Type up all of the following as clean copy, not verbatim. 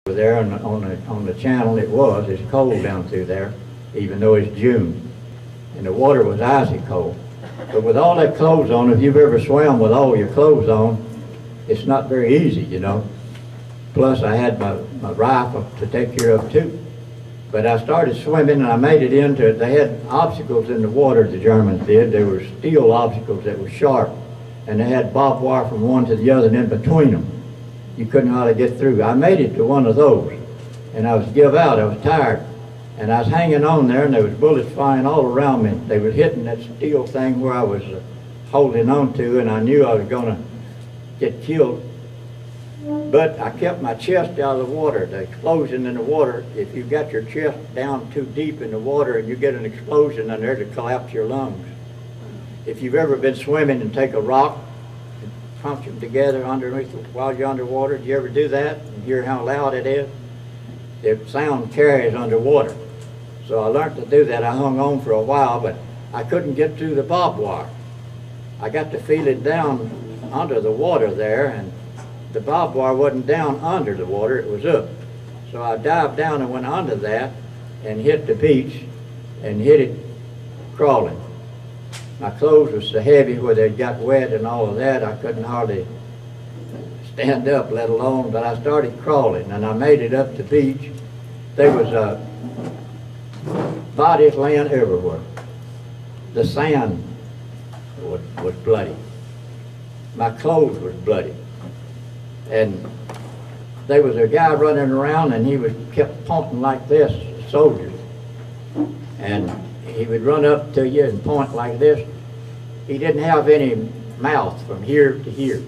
over there on the channel. It's cold down through there, even though it's June. And the water was icy cold. But with all that clothes on, if you've ever swam with all your clothes on, it's not very easy, you know. Plus I had my rifle to take care of too. But I started swimming and I made it into it. They had obstacles in the water, the Germans did. They were steel obstacles that were sharp. And they had barbed wire from one to the other, and in between them, you couldn't hardly get through. I made it to one of those, and I was give out. I was tired, and I was hanging on there, and there was bullets flying all around me. They were hitting that steel thing where I was holding on to, and I knew I was going to get killed. But I kept my chest out of the water. The explosion in the water, if you got your chest down too deep in the water and you get an explosion in there, to collapse your lungs. If you've ever been swimming and take a rock and punch them together underneath while you're underwater, do you ever do that and hear how loud it is? The sound carries underwater. So I learned to do that. I hung on for a while, but I couldn't get through the barbed wire. I got to feel it down under the water there, and the barbed wire wasn't down under the water, it was up. So I dived down and went under that and hit the beach and hit it crawling. My clothes were so heavy where they got wet and all of that, I couldn't hardly stand up, let alone, but I started crawling and I made it up the beach. There was bodies laying everywhere. The sand was bloody. My clothes was bloody. And there was a guy running around and he kept pointing like this, soldiers. And he would run up to you and point like this. He didn't have any mouth from here to here.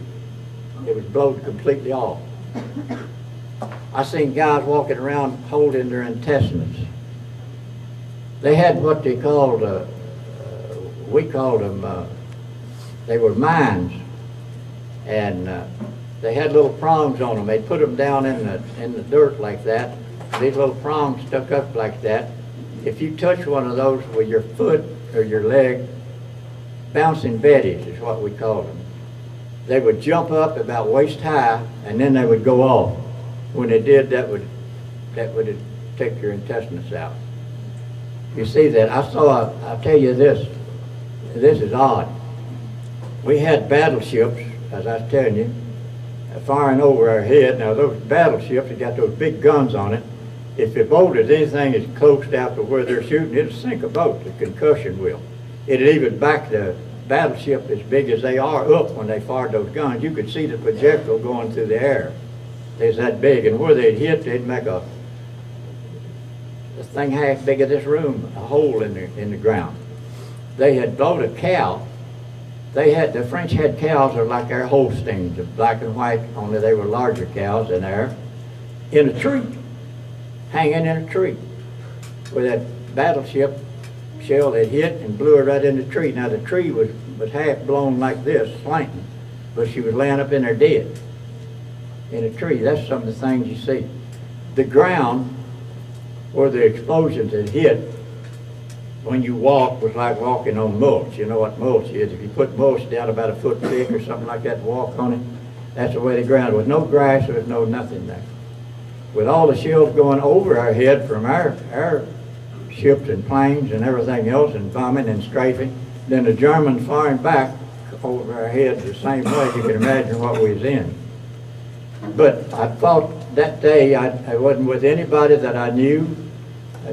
It was blowed completely off. I seen guys walking around holding their intestines. They had what they called, we called them, they were mines. And they had little prongs on them. They'd put them down in the dirt like that. These little prongs stuck up like that. If you touch one of those with your foot or your leg, bouncing betties is what we called them. They would jump up about waist high and then they would go off. When they did, that would take your intestines out. You see that? I'll tell you this is odd. We had battleships, as I was telling you, firing over our head. Now those battleships, they got those big guns on it. If the boat is anything is close out to where they're shooting, it'll sink a boat, the concussion will. It'll even back the battleship as big as they are up when they fired those guns. You could see the projectile going through the air. It's that big, and where they'd hit, they'd make a thing half big as this room, a hole in the ground. They had blown a cow. The French had cows that were like our Holsteins, black and white, only they were larger cows than ours, in a tree, hanging in a tree, where that battleship shell had hit and blew her right in the tree. Now the tree was half blown like this, slanting, but she was laying up in there dead, in a tree. That's some of the things you see. The ground where the explosions had hit, when you walk, was like walking on mulch. You know what mulch is. If you put mulch down about a foot thick or something like that, walk on it, that's the way the ground was. No grass, there was no nothing there. With all the shells going over our head from our ships and planes and everything else, and bombing and strafing, then the Germans firing back over our heads the same way. You can imagine what we was in. But I thought that day I wasn't with anybody that I knew.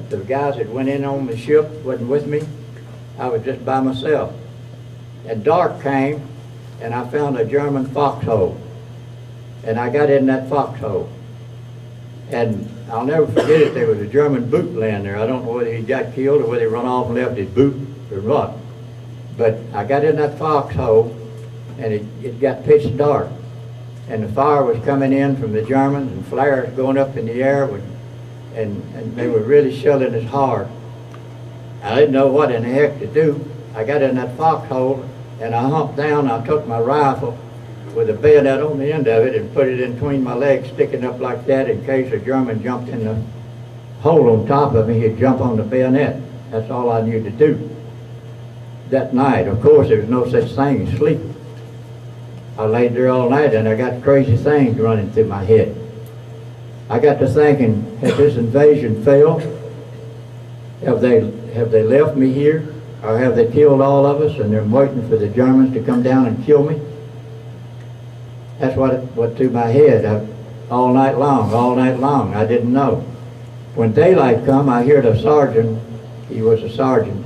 The guys that went in on the ship wasn't with me. I was just by myself. And dark came, and I found a German foxhole. And I got in that foxhole. And I'll never forget it, there was a German boot laying there. I don't know whether he got killed or whether he run off and left his boot or what. But I got in that foxhole, and it got pitch dark. And the fire was coming in from the Germans, and flares going up in the air, and they were really shelling us hard. I didn't know what in the heck to do. I got in that foxhole, and I humped down. I took my rifle with a bayonet on the end of it and put it in between my legs, sticking up like that in case a German jumped in the hole on top of me, he'd jump on the bayonet. That's all I knew to do. That night, of course, there was no such thing as sleep. I laid there all night and I got crazy things running through my head. I got to thinking, has this invasion failed? Have they left me here? Or have they killed all of us and they're waiting for the Germans to come down and kill me? That's what through my head all night long. I didn't know. When daylight come, I heard a sergeant, he was a sergeant,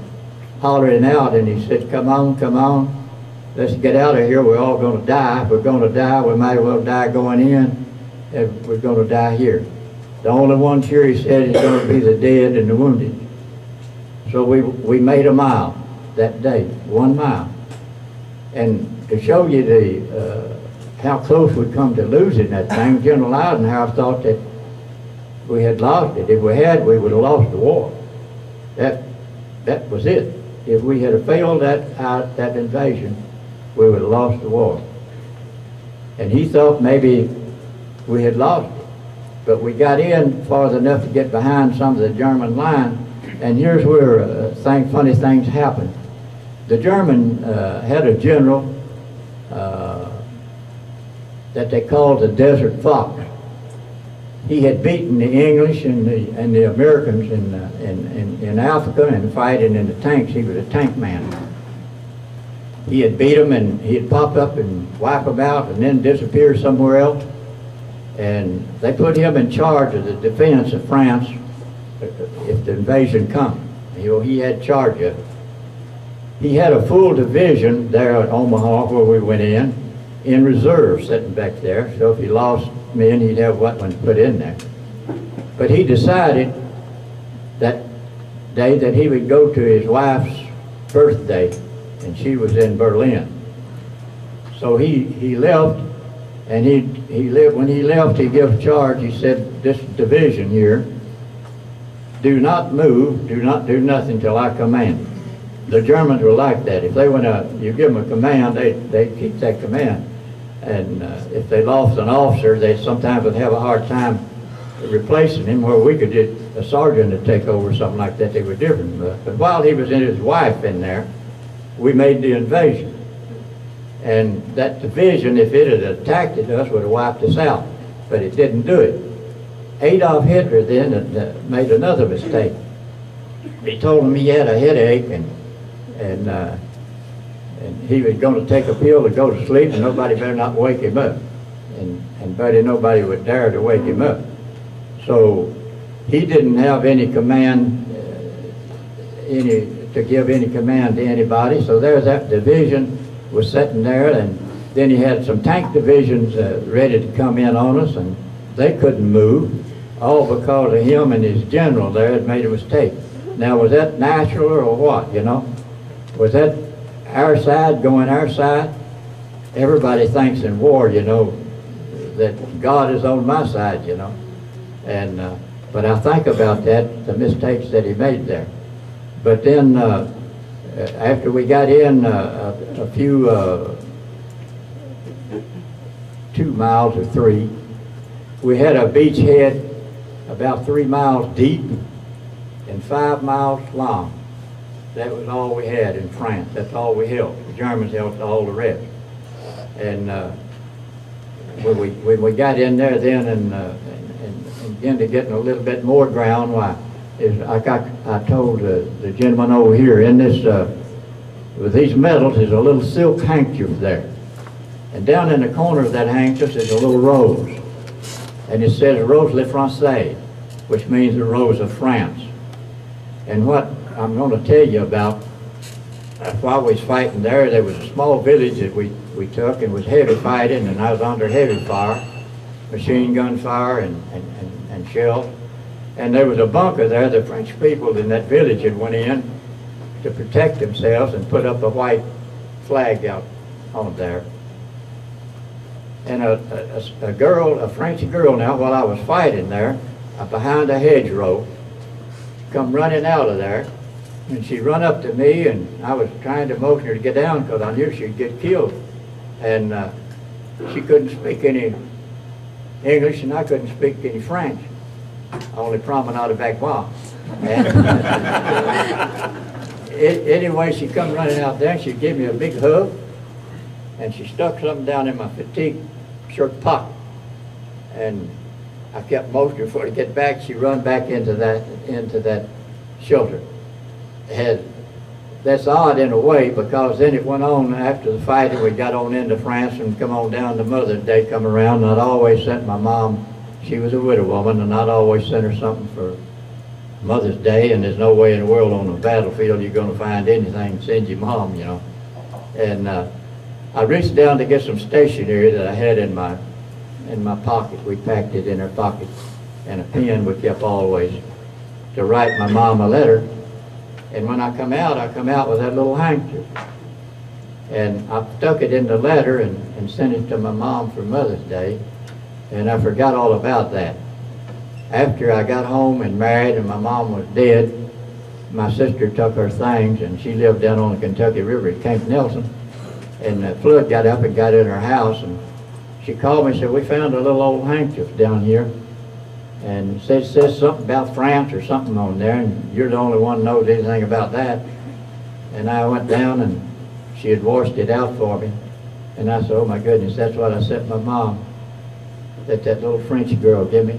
hollering out, and he said, come on, let's get out of here. We're all going to die. If we're going to die, we might as well die going in, and we're going to die here. The only ones here, he said, is going to be the dead and the wounded. So we made a mile that day, 1 mile. And to show you how close we'd come to losing that thing, General Eisenhower thought that we had lost it. If we had, we would have lost the war. That was it. If we had failed that invasion, we would have lost the war. And he thought maybe we had lost it. But we got in far enough to get behind some of the German line, and here's where funny things happened. The German had a general that they called the Desert Fox. He had beaten the English and the Americans in Africa and fighting in the tanks. He was a tank man. He had beat them, and he'd pop up and wipe them out and then disappear somewhere else. And they put him in charge of the defense of France if the invasion come. He had charge of it. He had a full division there at Omaha where we went in reserve, sitting back there. So if he lost men, he'd have weapons put in there. But he decided that day that he would go to his wife's birthday, and she was in Berlin. So he left, and when he left, he gave charge. He said, this division here, do not move, do not do nothing till I command. The Germans were like that. If they went out, you give them a command, they'd keep that command. And if they lost an officer, they sometimes would have a hard time replacing him, where we could get a sergeant to take over, something like that. They were different. But while he was in his wife in there, we made the invasion. And that division, if it had attacked us, would have wiped us out. But it didn't do it. Adolf Hitler then had made another mistake. He told him he had a headache, and he was going to take a pill to go to sleep, and nobody better not wake him up. And nobody would dare to wake him up. So he didn't have any command, to give any command to anybody. So there's that division was sitting there, and then he had some tank divisions ready to come in on us, and they couldn't move, all because of him and his general there had made a mistake. Now, was that natural or what, you know? Was that our side going our side? Everybody thinks in war, you know, that God is on my side, you know. And but I think about that, the mistakes that he made there. But then after we got in a few 2 miles or 3, we had a beachhead about 3 miles deep and 5 miles long. That was all we had in France. That's all we held. The Germans held all the rest. And when we got in there then and into getting a little bit more ground, why, I told the gentleman over here, in this, with these medals, there's a little silk handkerchief there. And down in the corner of that handkerchief is a little rose. And it says Rose le Français, which means the rose of France. And what I'm going to tell you about, while we was fighting there was a small village that we took, and was heavy fighting, and I was under heavy fire, machine gun fire and shells. And there was a bunker there. The French people in that village had went in to protect themselves and put up a white flag out on there. And a girl, a French girl now, while I was fighting there, behind a hedgerow, come running out of there, and she run up to me, and I was trying to motion her to get down because I knew she'd get killed. And she couldn't speak any English, and I couldn't speak any French. Only promenade avec moi. Anyway, she come running out there, and she gave me a big hug, and she stuck something down in my fatigue shirt pocket. And I kept motioning for her to get back. She run back into that shelter. That's odd in a way, because then it went on after the fighting. We got on into France and come on down to Mother's Day come around, and I'd always sent my mom, she was a widow woman, and I'd always sent her something for Mother's Day, and there's no way in the world on the battlefield you're going to find anything, send your mom, you know. And I reached down to get some stationery that I had in my pocket. We packed it in her pocket, and a pen we kept always to write my mom a letter. And when I come out with that little handkerchief. And I stuck it in the letter and sent it to my mom for Mother's Day, and I forgot all about that. After I got home and married and my mom was dead, my sister took her things, and she lived down on the Kentucky River at Camp Nelson, and the flood got up and got in her house, and she called me and said, we found a little old handkerchief down here, and it says something about France or something on there, and you're the only one who knows anything about that. And I went down, and she had washed it out for me, and I said, oh my goodness, that's what I sent my mom, that little French girl gave me.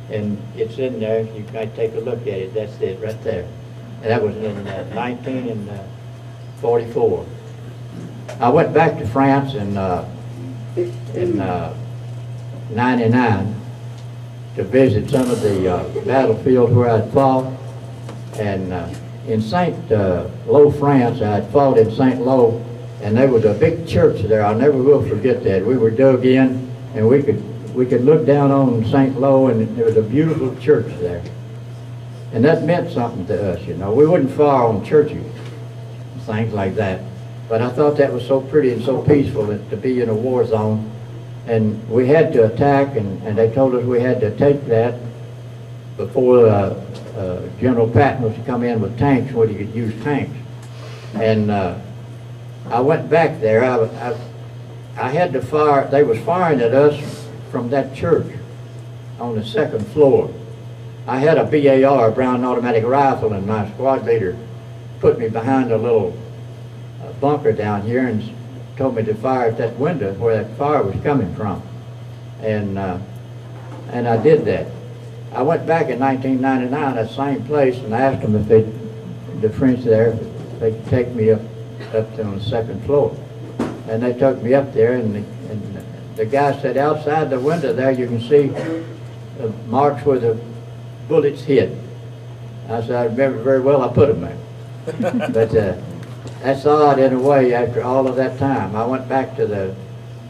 And it's in there, you might take a look at it, that's it right there. And that was in 1944. I went back to France in 99 to visit some of the battlefields where I'd fought. And in St. Lo, France, I had fought in St. Lo, and there was a big church there. I never will forget that. We were dug in, and we could look down on St. Lo, and there was a beautiful church there. And that meant something to us, you know. We wasn't far on churches, things like that. But I thought that was so pretty and so peaceful to be in a war zone. And we had to attack, and they told us we had to take that before General Patton was to come in with tanks, where he could use tanks. And I went back there. I had to fire. They was firing at us from that church on the second floor. I had a BAR, a Brown automatic rifle, and my squad leader put me behind a little bunker down here and told me to fire at that window where that fire was coming from. And I did that. I went back in 1999, that same place, and I asked them if the French there, if they could take me up on the second floor. And they took me up there, and the guy said, outside the window there you can see the marks where the bullets hit. I said, I remember very well, I put them there. But that's odd in a way. After all of that time, I went back to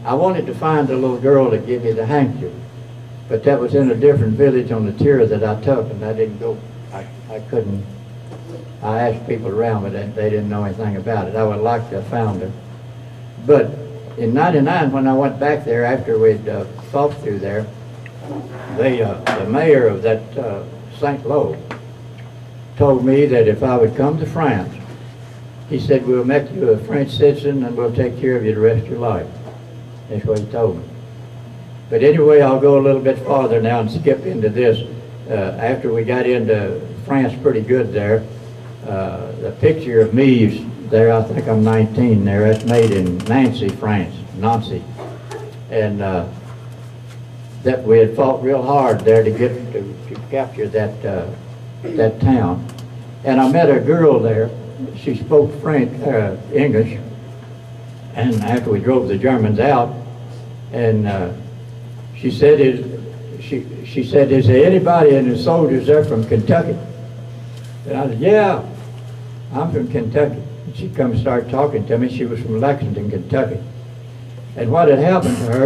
I wanted to find a little girl to give me the handkerchief, but that was in a different village on the tour that I took, and I didn't go. I couldn't. I asked people around, but they didn't know anything about it. I would like to have found her. But in '99, when I went back there after we'd fought through there, the mayor of that St. Lo told me that if I would come to France, he said, we'll make you a French citizen and we'll take care of you the rest of your life. That's what he told me. But anyway, I'll go a little bit farther now and skip into this. After we got into France pretty good there, the picture of me is there, I think I'm 19 there, that's made in Nancy, France, Nancy. And that we had fought real hard there to capture that town. And I met a girl there. She spoke French, English, and after we drove the Germans out, and she said, is there anybody in the soldiers there from Kentucky? And I said, yeah, I'm from Kentucky. And she come start talking to me. She was from Lexington, Kentucky. And what had happened to her